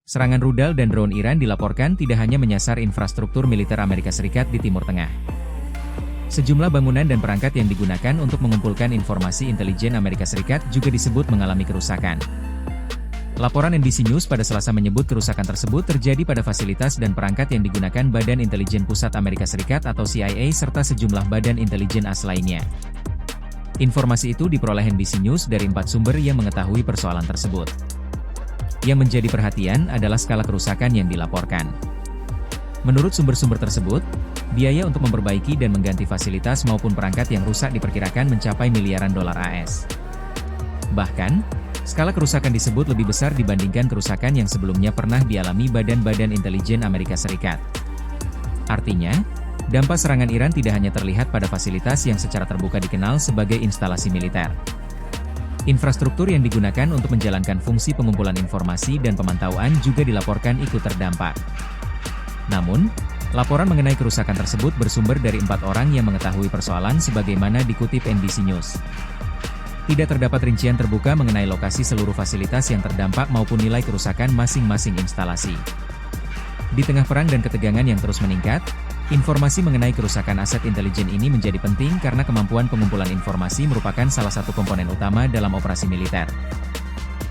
Serangan rudal dan drone Iran dilaporkan tidak hanya menyasar infrastruktur militer Amerika Serikat di Timur Tengah. Sejumlah bangunan dan perangkat yang digunakan untuk mengumpulkan informasi intelijen Amerika Serikat juga disebut mengalami kerusakan. Laporan NBC News pada Selasa menyebut kerusakan tersebut terjadi pada fasilitas dan perangkat yang digunakan Badan Intelijen Pusat Amerika Serikat atau CIA serta sejumlah badan intelijen AS lainnya. Informasi itu diperoleh NBC News dari 4 sumber yang mengetahui persoalan tersebut. Yang menjadi perhatian adalah skala kerusakan yang dilaporkan. Menurut sumber-sumber tersebut, biaya untuk memperbaiki dan mengganti fasilitas maupun perangkat yang rusak diperkirakan mencapai miliaran dolar AS. Bahkan, skala kerusakan disebut lebih besar dibandingkan kerusakan yang sebelumnya pernah dialami badan-badan intelijen Amerika Serikat. Artinya, dampak serangan Iran tidak hanya terlihat pada fasilitas yang secara terbuka dikenal sebagai instalasi militer. Infrastruktur yang digunakan untuk menjalankan fungsi pengumpulan informasi dan pemantauan juga dilaporkan ikut terdampak. Namun, laporan mengenai kerusakan tersebut bersumber dari 4 orang yang mengetahui persoalan sebagaimana dikutip NBC News. Tidak terdapat rincian terbuka mengenai lokasi seluruh fasilitas yang terdampak maupun nilai kerusakan masing-masing instalasi. Di tengah perang dan ketegangan yang terus meningkat, informasi mengenai kerusakan aset intelijen ini menjadi penting karena kemampuan pengumpulan informasi merupakan salah satu komponen utama dalam operasi militer.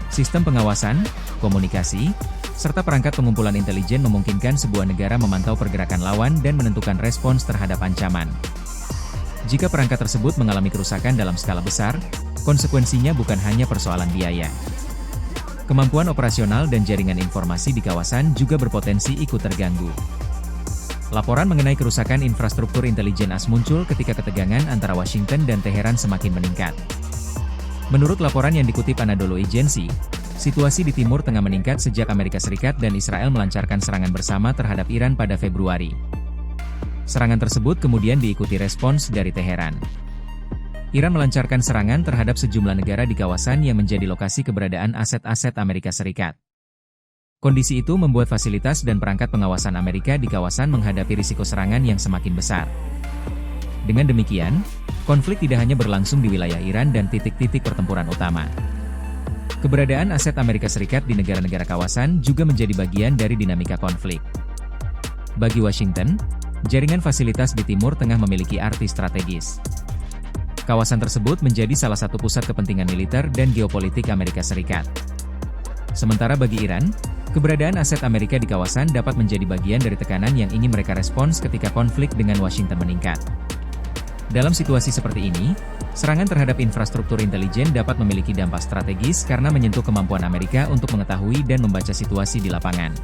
Sistem pengawasan, komunikasi, serta perangkat pengumpulan intelijen memungkinkan sebuah negara memantau pergerakan lawan dan menentukan respons terhadap ancaman. Jika perangkat tersebut mengalami kerusakan dalam skala besar, konsekuensinya bukan hanya persoalan biaya. Kemampuan operasional dan jaringan informasi di kawasan juga berpotensi ikut terganggu. Laporan mengenai kerusakan infrastruktur intelijen AS muncul ketika ketegangan antara Washington dan Teheran semakin meningkat. Menurut laporan yang dikutip Anadolu Agency, situasi di Timur Tengah meningkat sejak Amerika Serikat dan Israel melancarkan serangan bersama terhadap Iran pada Februari. Serangan tersebut kemudian diikuti respons dari Teheran. Iran melancarkan serangan terhadap sejumlah negara di kawasan yang menjadi lokasi keberadaan aset-aset Amerika Serikat. Kondisi itu membuat fasilitas dan perangkat pengawasan Amerika di kawasan menghadapi risiko serangan yang semakin besar. Dengan demikian, konflik tidak hanya berlangsung di wilayah Iran dan titik-titik pertempuran utama. Keberadaan aset Amerika Serikat di negara-negara kawasan juga menjadi bagian dari dinamika konflik. Bagi Washington, jaringan fasilitas di Timur Tengah memiliki arti strategis. Kawasan tersebut menjadi salah satu pusat kepentingan militer dan geopolitik Amerika Serikat. Sementara bagi Iran, keberadaan aset Amerika di kawasan dapat menjadi bagian dari tekanan yang ingin mereka respons ketika konflik dengan Washington meningkat. Dalam situasi seperti ini, serangan terhadap infrastruktur intelijen dapat memiliki dampak strategis karena menyentuh kemampuan Amerika untuk mengetahui dan membaca situasi di lapangan.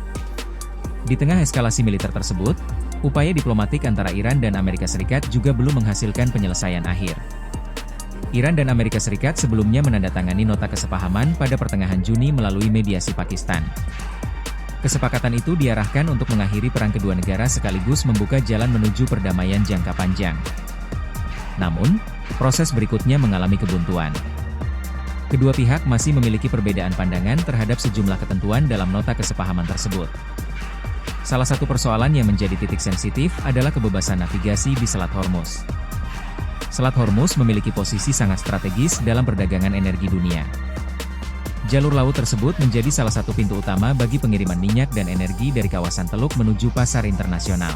Di tengah eskalasi militer tersebut, upaya diplomatik antara Iran dan Amerika Serikat juga belum menghasilkan penyelesaian akhir. Iran dan Amerika Serikat sebelumnya menandatangani nota kesepahaman pada pertengahan Juni melalui mediasi Pakistan. Kesepakatan itu diarahkan untuk mengakhiri perang kedua negara sekaligus membuka jalan menuju perdamaian jangka panjang. Namun, proses berikutnya mengalami kebuntuan. Kedua pihak masih memiliki perbedaan pandangan terhadap sejumlah ketentuan dalam nota kesepahaman tersebut. Salah satu persoalan yang menjadi titik sensitif adalah kebebasan navigasi di Selat Hormuz. Selat Hormuz memiliki posisi sangat strategis dalam perdagangan energi dunia. Jalur laut tersebut menjadi salah satu pintu utama bagi pengiriman minyak dan energi dari kawasan Teluk menuju pasar internasional.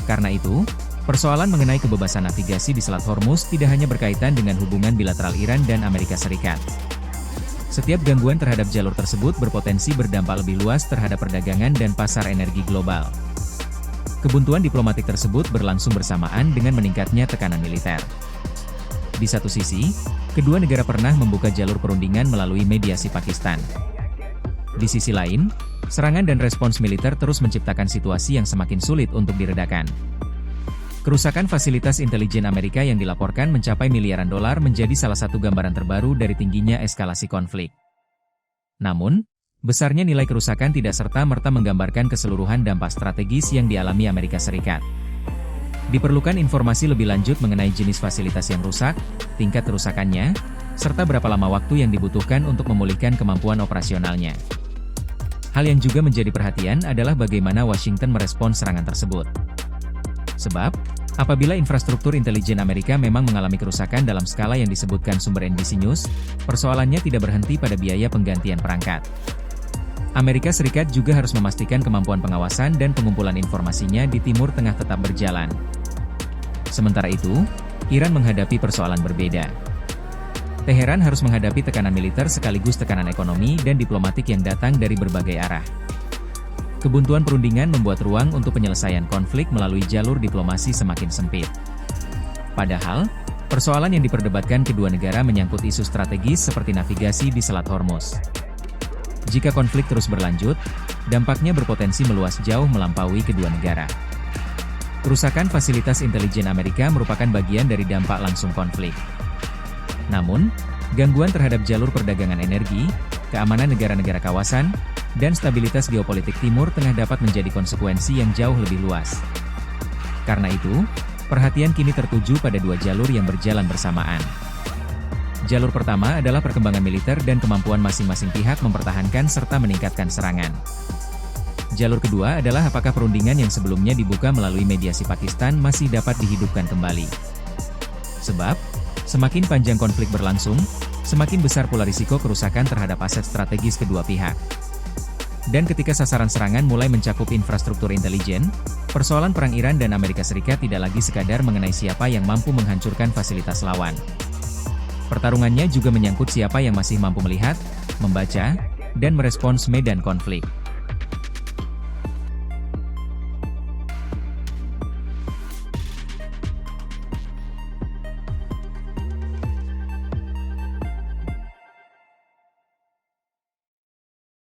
Karena itu, persoalan mengenai kebebasan navigasi di Selat Hormuz tidak hanya berkaitan dengan hubungan bilateral Iran dan Amerika Serikat. Setiap gangguan terhadap jalur tersebut berpotensi berdampak lebih luas terhadap perdagangan dan pasar energi global. Kebuntuan diplomatik tersebut berlangsung bersamaan dengan meningkatnya tekanan militer. Di satu sisi, kedua negara pernah membuka jalur perundingan melalui mediasi Pakistan. Di sisi lain, serangan dan respons militer terus menciptakan situasi yang semakin sulit untuk diredakan. Kerusakan fasilitas intelijen Amerika yang dilaporkan mencapai miliaran dolar menjadi salah satu gambaran terbaru dari tingginya eskalasi konflik. Namun, besarnya nilai kerusakan tidak serta-merta menggambarkan keseluruhan dampak strategis yang dialami Amerika Serikat. Diperlukan informasi lebih lanjut mengenai jenis fasilitas yang rusak, tingkat kerusakannya, serta berapa lama waktu yang dibutuhkan untuk memulihkan kemampuan operasionalnya. Hal yang juga menjadi perhatian adalah bagaimana Washington merespons serangan tersebut. Sebab, apabila infrastruktur intelijen Amerika memang mengalami kerusakan dalam skala yang disebutkan sumber NBC News, persoalannya tidak berhenti pada biaya penggantian perangkat. Amerika Serikat juga harus memastikan kemampuan pengawasan dan pengumpulan informasinya di Timur Tengah tetap berjalan. Sementara itu, Iran menghadapi persoalan berbeda. Teheran harus menghadapi tekanan militer sekaligus tekanan ekonomi dan diplomatik yang datang dari berbagai arah. Kebuntuan perundingan membuat ruang untuk penyelesaian konflik melalui jalur diplomasi semakin sempit. Padahal, persoalan yang diperdebatkan kedua negara menyangkut isu strategis seperti navigasi di Selat Hormuz. Jika konflik terus berlanjut, dampaknya berpotensi meluas jauh melampaui kedua negara. Kerusakan fasilitas intelijen Amerika merupakan bagian dari dampak langsung konflik. Namun, gangguan terhadap jalur perdagangan energi, keamanan negara-negara kawasan, dan stabilitas geopolitik Timur Tengah dapat menjadi konsekuensi yang jauh lebih luas. Karena itu, perhatian kini tertuju pada dua jalur yang berjalan bersamaan. Jalur pertama adalah perkembangan militer dan kemampuan masing-masing pihak mempertahankan serta meningkatkan serangan. Jalur kedua adalah apakah perundingan yang sebelumnya dibuka melalui mediasi Pakistan masih dapat dihidupkan kembali. Sebab, semakin panjang konflik berlangsung, semakin besar pula risiko kerusakan terhadap aset strategis kedua pihak. Dan ketika sasaran serangan mulai mencakup infrastruktur intelijen, persoalan perang Iran dan Amerika Serikat tidak lagi sekadar mengenai siapa yang mampu menghancurkan fasilitas lawan. Pertarungannya juga menyangkut siapa yang masih mampu melihat, membaca, dan merespons medan konflik.